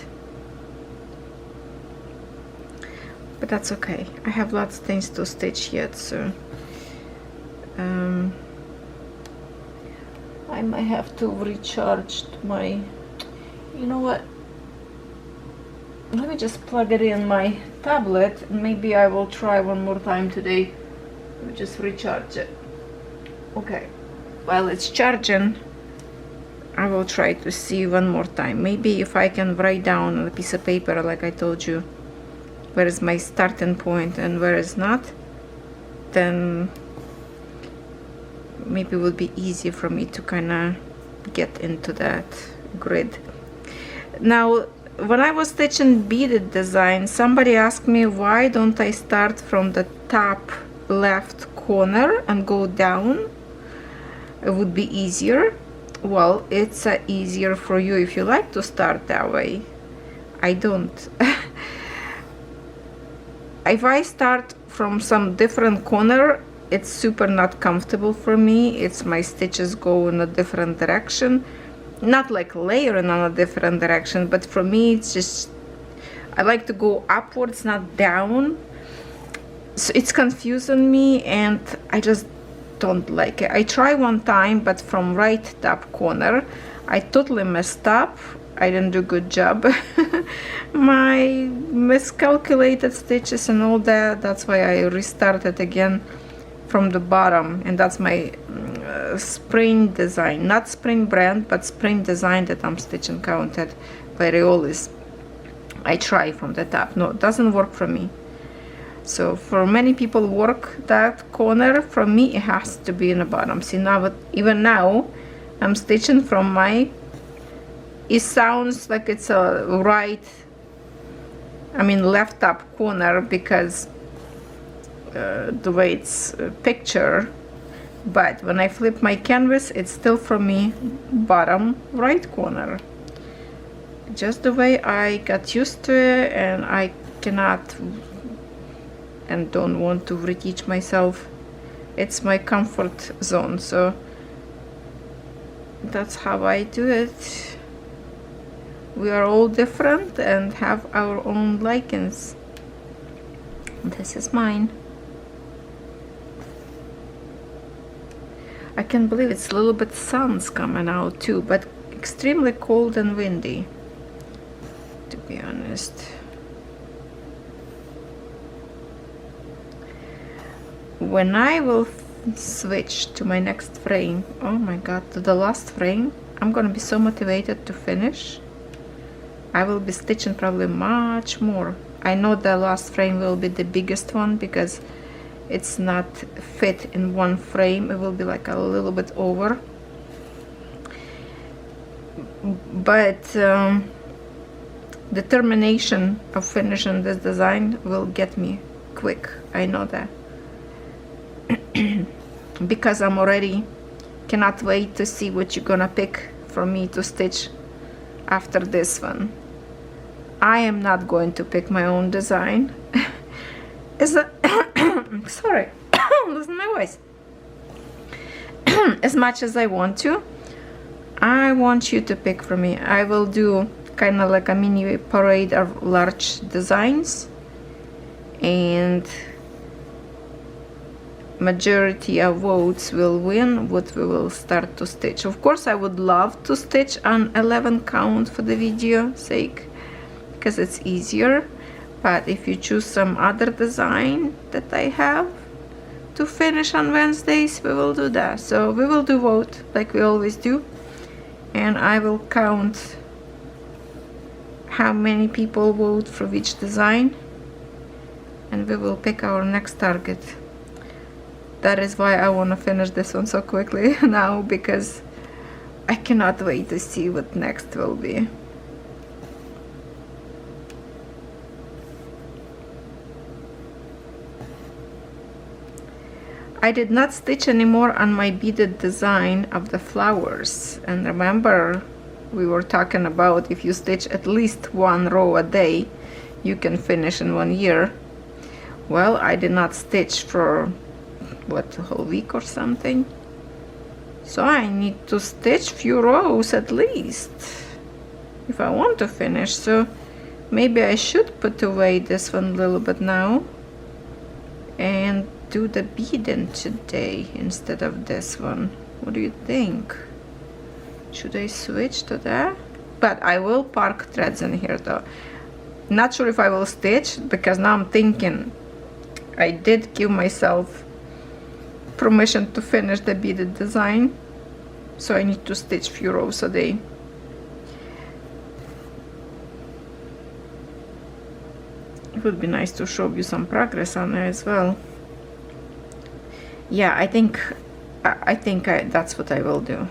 But that's okay. I have lots of things to stitch yet, so I might have to recharge my, you know what, let me just plug it in my tablet, and maybe I will try one more time today. Just recharge it. Okay, while it's charging, I will try to see one more time. Maybe if I can write down on a piece of paper, like I told you, where is my starting point and where is not, then maybe it would be easy for me to kind of get into that grid. Now, when I was stitching beaded design, somebody asked me why don't I start from the top left corner and go down. It would be easier. Well, it's easier for you if you like to start that way. I don't. If I start from some different corner, it's super not comfortable for me. It's my stitches go in a different direction, not like layering on a different direction, but for me it's just, I like to go upwards, not down. So it's confusing me and I just don't like it. I try one time, but from right top corner I totally messed up. I didn't do a good job. My miscalculated stitches and all that, that's why I restarted again from the bottom. And that's my spring design, not spring brand, but spring design that I'm stitching counted by Reolis. I try from the top. No, it doesn't work for me. So for many people work that corner, for me it has to be in the bottom. See, now, but even now I'm stitching from my, it sounds like it's a right, I mean left top corner because the way it's picture, but when I flip my canvas it's still for me bottom right corner. Just the way I got used to it, and I cannot and don't want to reteach myself. It's my comfort zone, so that's how I do it. We are all different and have our own likings. This is mine. I can't believe it's a little bit sun's coming out too, but extremely cold and windy, to be honest. When I will switch to my next frame, oh my god, to the last frame, I'm gonna be so motivated to finish. I will be stitching probably much more. I know the last frame will be the biggest one because it's not fit in one frame. It will be like a little bit over, but determination of finishing this design will get me quick. I know that. Because I'm already cannot wait to see what you're gonna pick for me to stitch after this one. I am not going to pick my own design. Is that sorry, losing my voice. As much as I want to, I want you to pick for me. I will do kind of like a mini parade of large designs, and majority of votes will win what we will start to stitch. Of course, I would love to stitch on 11 count for the video sake, because it's easier. But if you choose some other design that I have to finish on Wednesdays, we will do that. So we will do vote like we always do, and I will count how many people vote for which design, and we will pick our next target. That is why I want to finish this one so quickly now, because I cannot wait to see what next will be. I did not stitch anymore on my beaded design of the flowers, and remember we were talking about if you stitch at least one row a day, you can finish in 1 year. Well, I did not stitch for what, a whole week or something, so I need to stitch few rows at least if I want to finish. So maybe I should put away this one a little bit now and do the beading today instead of this one. What do you think? Should I switch to that? But I will park threads in here though. Not sure if I will stitch, because now I'm thinking I did give myself permission to finish the beaded design, so I need to stitch few rows a day. It would be nice to show you some progress on it as well. Yeah, I think that's what I will do.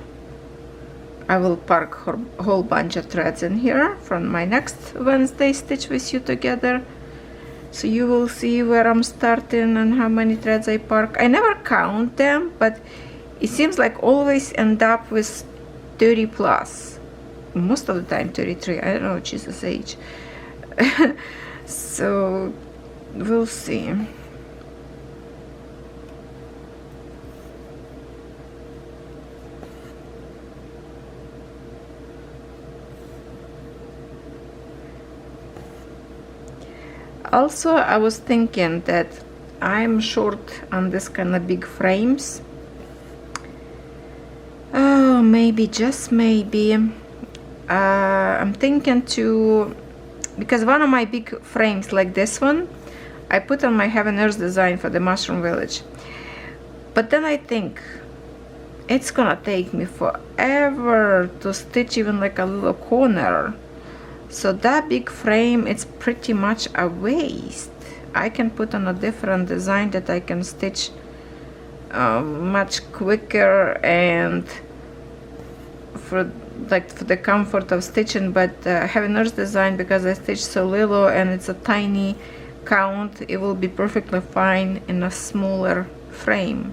I will park a whole bunch of threads in here from my next Wednesday stitch with you together, so you will see where I'm starting and how many threads I park. I never count them, but it seems like always end up with 30 plus. Most of the time 33. I don't know, Jesus age. So we'll see. Also, I was thinking that I'm short on this kind of big frames. Oh, maybe, just maybe, I'm thinking to, because one of my big frames like this one, I put on my Heaven Earth design for the Mushroom Village. But then I think it's gonna take me forever to stitch even like a little corner. So that big frame, it's pretty much a waste. I can put on a different design that I can stitch much quicker and for the comfort of stitching. But Heaven Earth design, because I stitch so little and it's a tiny count, it will be perfectly fine in a smaller frame.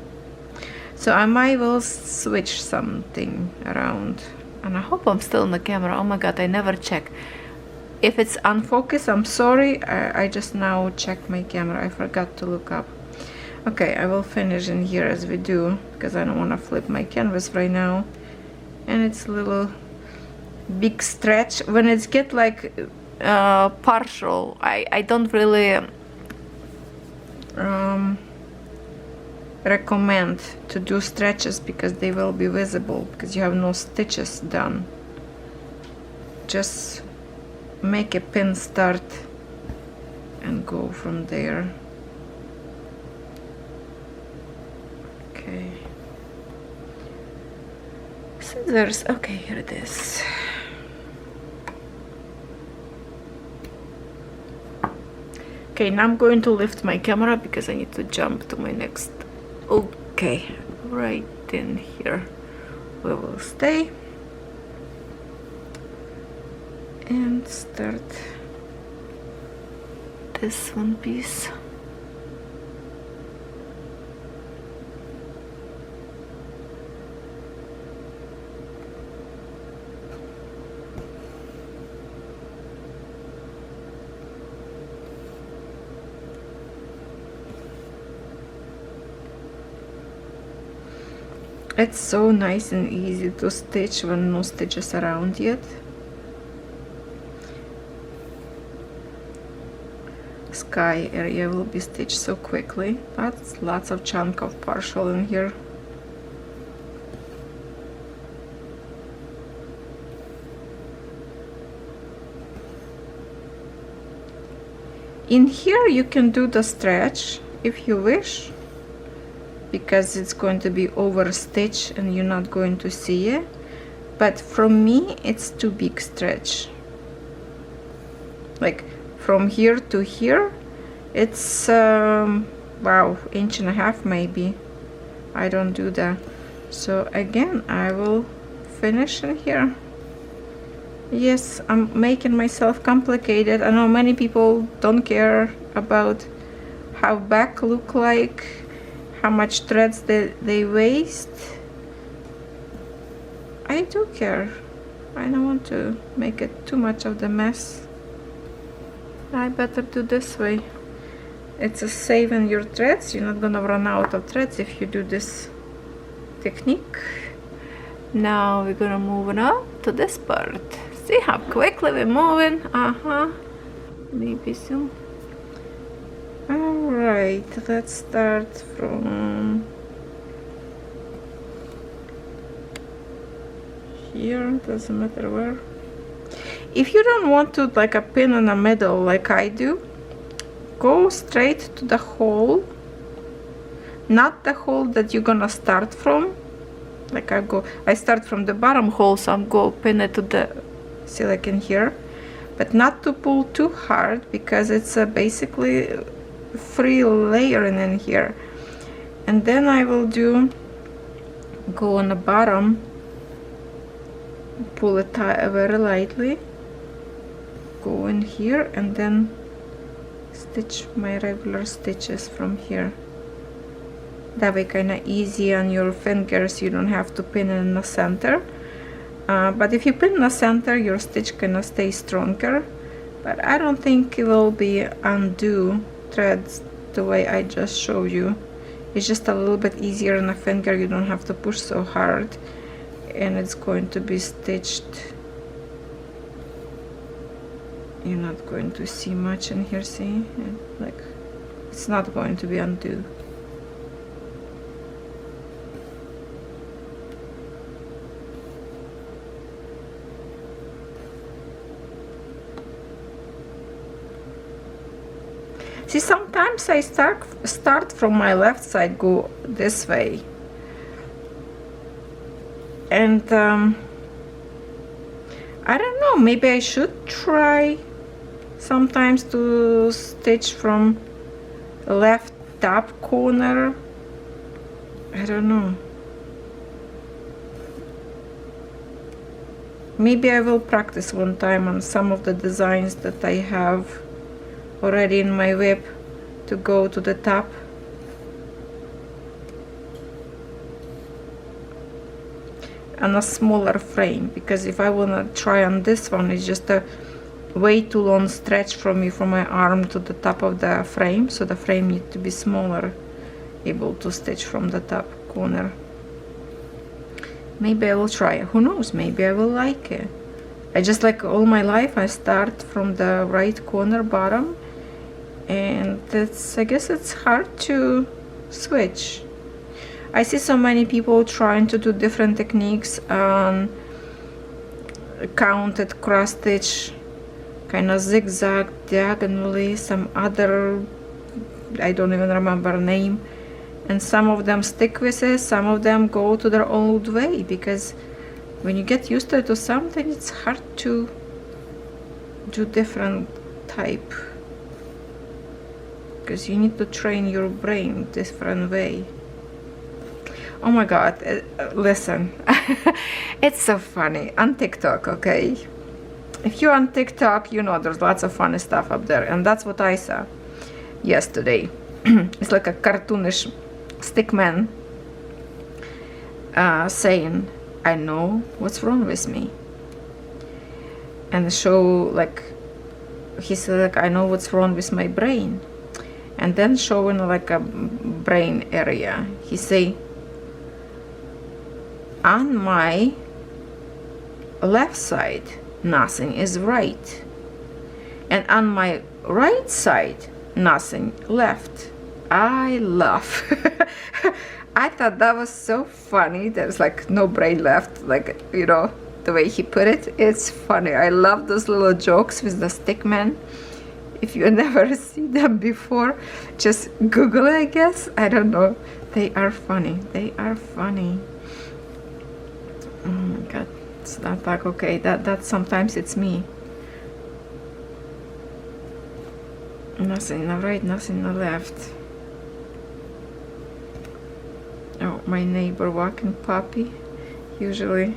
So I might will switch something around. And I hope I'm still in the camera. Oh my god, I never check. If it's unfocused, I'm sorry. I just now checked my camera. I forgot to look up. Okay, I will finish in here as we do, because I don't want to flip my canvas right now. And it's a little big stretch. When it's get like partial, I don't really recommend to do stretches, because they will be visible because you have no stitches done. Just make a pin start and go from there. Okay, scissors. Okay, here it is. Okay, now I'm going to lift my camera because I need to jump to my next. Okay, right in here we will stay and start this one piece. It's so nice and easy to stitch when no stitches around yet. Sky area will be stitched so quickly. That's lots of chunk of partial in here. In here you can do the stretch if you wish, because it's going to be over stitched and you're not going to see it, but from me it's too big stretch. Like from here to here it's wow, inch and a half maybe. I don't do that. So again I will finish in here. Yes, I'm making myself complicated. I know many people don't care about how back look like, how much threads they waste. I do care. I don't want to make it too much of the mess. I better do this way. It's a saving your threads. You're not gonna run out of threads if you do this technique. Now we're gonna move on to this part. See how quickly we're moving. Maybe soon. Alright, let's start from here. Doesn't matter where. If you don't want to like a pin in the middle like I do, go straight to the hole, not the hole that you're gonna start from. Like I start from the bottom hole, so I'm go pin it to the, see, like in here, but not to pull too hard because it's basically free layering in here. And then I will go on the bottom, pull it very lightly, go in here, and then stitch my regular stitches from here. That way kind of easy on your fingers, you don't have to pin it in the center. But if you pin in the center, your stitch gonna stay stronger, but I don't think it will be undo threads the way I just showed you. It's just a little bit easier on the finger, you don't have to push so hard, and it's going to be stitched. You're not going to see much in here, see? Like, it's not going to be undo. See, sometimes I start from my left side, go this way, and I don't know, maybe I should try sometimes to stitch from left top corner. I don't know. Maybe I will practice one time on some of the designs that I have already in my whip to go to the top. On a smaller frame, because if I wanna try on this one, it's just a way too long stretch from my arm to the top of the frame, so the frame needs to be smaller, able to stitch from the top corner. Maybe I will try it. Who knows, maybe I will like it. I just, like all my life, I start from the right corner bottom, and I guess it's hard to switch. I see so many people trying to do different techniques on counted cross stitch, kind of zigzag, diagonally, some other, I don't even remember name, and some of them stick with it, some of them go to their old way, because when you get used to something, it's hard to do different type, because you need to train your brain different way. Oh my god, listen. It's so funny on TikTok, okay? If you're on TikTok, you know there's lots of funny stuff up there, and that's what I saw yesterday. It's like a cartoonish stickman saying, I know what's wrong with me, and show, like, he said, like, I know what's wrong with my brain, and then showing like a brain area, he say, on my left side nothing is right, and on my right side nothing left. I laugh. I thought that was so funny. There's like no brain left, like, you know, the way he put it. It's funny. I love those little jokes with the stick man. If you never see them before, just Google it, I guess. I don't know. They are funny. They are funny. Oh my god. It's not like, okay, that sometimes it's me. Nothing on the right, nothing on the left. Oh, my neighbor walking puppy. Usually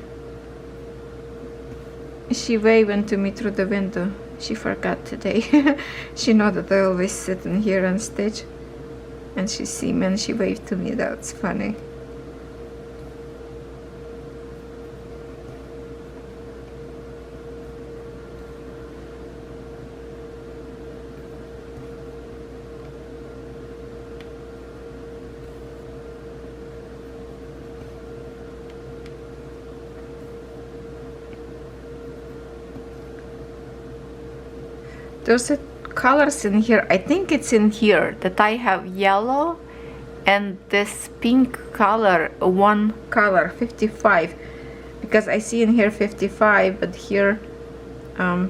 she waving to me through the window. She forgot today. She know that I always sit in here and stitch, and she see me and she waved to me. That's funny. There's colors in here. I think it's in here that I have yellow and this pink color, one color 55, because I see in here 55, but here I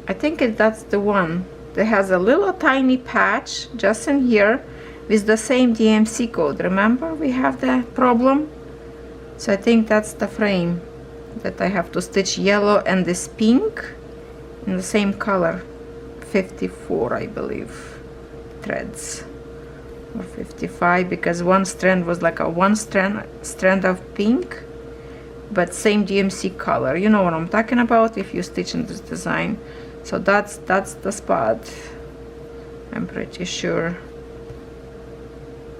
think that's the one that has a little tiny patch just in here with the same DMC code. Remember we have the problem? So I think that's the frame that I have to stitch yellow and this pink in the same color. 54 I believe threads, or 55, because one strand was like a one strand of pink, but same DMC color. You know what I'm talking about if you stitch in this design. So that's the spot, I'm pretty sure,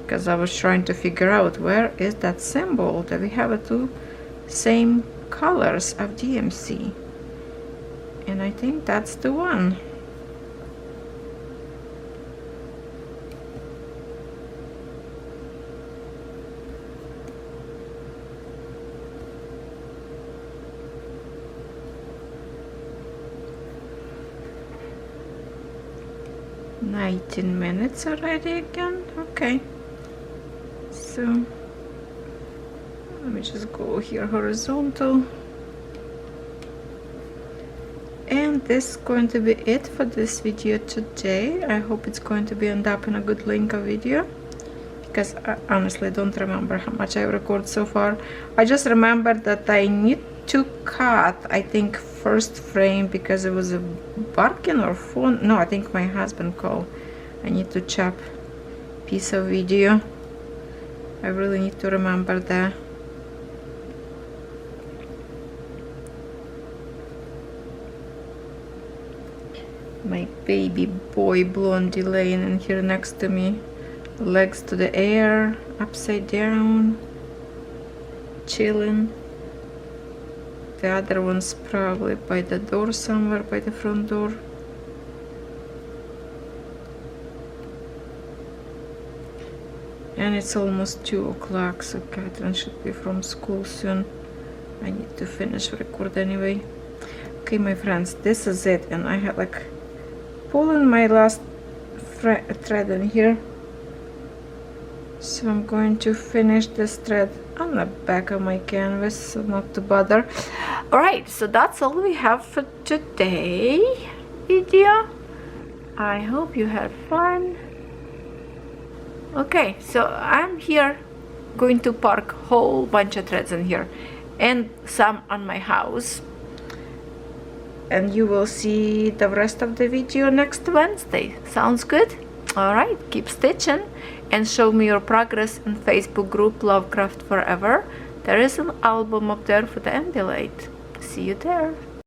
because I was trying to figure out where is that symbol that we have two same colors of DMC. And I think that's the one. "19 minutes already again." Okay. So let me just go here horizontal. And this is going to be it for this video today. I hope it's going to be end up in a good link of video, because I honestly don't remember how much I record so far. I just remember that I need to cut, I think, first frame because it was a barking or phone. No, I think my husband called. I need to chop piece of video. I really need to remember that. My baby boy blondie laying in here next to me, legs to the air, upside down, chilling. The other one's probably by the door somewhere, by the front door. And it's almost 2 o'clock, so Catherine should be from school soon. I need to finish record anyway. Okay, my friends, this is it, and I have like pulling my last thread in here, so I'm going to finish this thread on the back of my canvas, so not to bother. Alright, so that's all we have for today video. I hope you had fun. Okay, so I'm here going to park whole bunch of threads in here and some on my house, and you will see the rest of the video next Wednesday. Sounds good? Alright, keep stitching and show me your progress in Facebook group Lovecraft Forever. There is an album up there for the Ambilight. See you there.